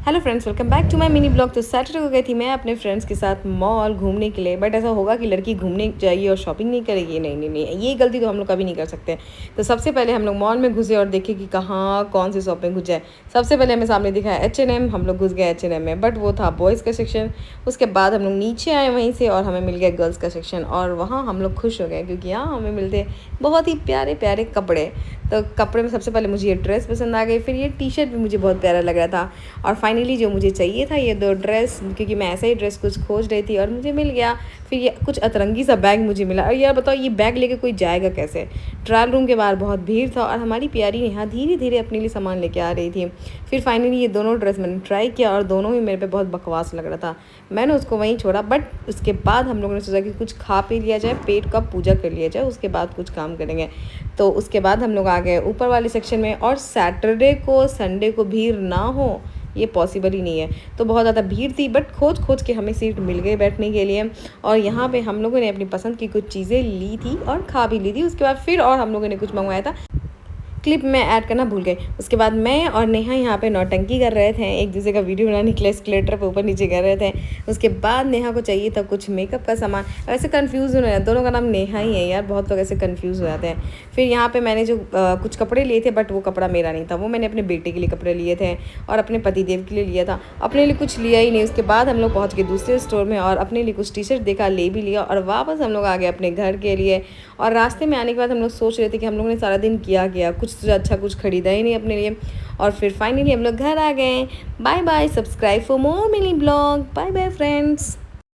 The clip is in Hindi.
Hello friends, welcome back to my mini blog. तो सैटरडे को गई थी मैं अपने फ्रेंड्स के साथ मॉल घूमने के लिए। बट ऐसा होगा कि लड़की घूमने जाएगी और शॉपिंग नहीं करेगी? नहीं नहीं नहीं, ये गलती तो हम लोग कभी नहीं कर सकते। तो सबसे पहले हम लोग मॉल में घुसे और देखे कि कहाँ कौन सी शॉपिंग घुस जाए। सबसे पहले हमें सामने दिखा H&M। हम लोग घुस गए H&M में, बट वो था बॉयज़ का सेक्शन। उसके बाद हम लोग नीचे आए वहीं से और हमें मिल गया गर्ल्स का सेक्शन, और वहाँ हम लोग खुश हो गए क्योंकि यहाँ हमें मिलते बहुत ही प्यारे प्यारे कपड़े। तो कपड़े में सबसे पहले मुझे ये ड्रेस पसंद आ गई, फिर ये टी शर्ट भी मुझे बहुत प्यारा लग रहा था, और फाइनली जो मुझे चाहिए था ये 2 ड्रेस, क्योंकि मैं ऐसा ही ड्रेस कुछ खोज रही थी और मुझे मिल गया। फिर ये कुछ अतरंगी सा बैग मुझे मिला। और यार बताओ, ये बैग लेके कोई जाएगा कैसे? ट्रायल रूम के बाहर बहुत भीड़ था और हमारी प्यारी नेहा धीरे धीरे अपने लिए सामान लेके आ रही थी। फिर फाइनली ये दोनों ड्रेस मैंने ट्राई किया और दोनों ही मेरे पे बहुत बकवास लग रहा था। मैंने उसको वहीं छोड़ा, बट उसके बाद हम लोगों ने सोचा कि कुछ खा पी लिया जाए, पेट का पूजा कर लिया जाए, उसके बाद कुछ काम करेंगे। तो उसके बाद हम लोग आ गए ऊपर वाले सेक्शन में। और सैटरडे को संडे को भीड़ ना हो ये पॉसिबल ही नहीं है। तो बहुत ज़्यादा भीड़ थी, बट खोज खोज के हमें सीट मिल गई बैठने के लिए। और यहाँ पे हम लोगों ने अपनी पसंद की कुछ चीज़ें ली थी और खा भी ली थी। उसके बाद फिर और हम लोगों ने कुछ मंगवाया था, क्लिप में ऐड करना भूल गए। उसके बाद मैं और नेहा यहाँ पे नौटंकी कर रहे थे, एक दूसरे का वीडियो बनाने के लिए एस्केलेटर पे ऊपर नीचे कर रहे थे। उसके बाद नेहा को चाहिए था कुछ मेकअप का सामान। ऐसे कंफ्यूज हो रहे हैं, दोनों का नाम नेहा ही है यार, बहुत लोग ऐसे कंफ्यूज हो जाते हैं। फिर यहाँ पे मैंने जो कुछ कपड़े लिए थे, बट वो कपड़ा मेरा नहीं था, वो मैंने अपने बेटे के लिए कपड़े लिए थे और अपने पतिदेव के लिए लिया था। अपने लिए कुछ लिया ही नहीं। उसके बाद हम लोग पहुँच गए दूसरे स्टोर में और अपने लिए कुछ टी शर्ट देखा, ले भी लिया, और वापस हम लोग आ गए अपने घर के लिए। और रास्ते में आने के बाद हम लोग सोच रहे थे कि हम लोगों ने सारा दिन किया गया, कुछ तो अच्छा कुछ खरीदा ही नहीं अपने लिए। और फिर फाइनली हम लोग घर आ गए। Bye bye, subscribe for more mini blog. Bye bye friends.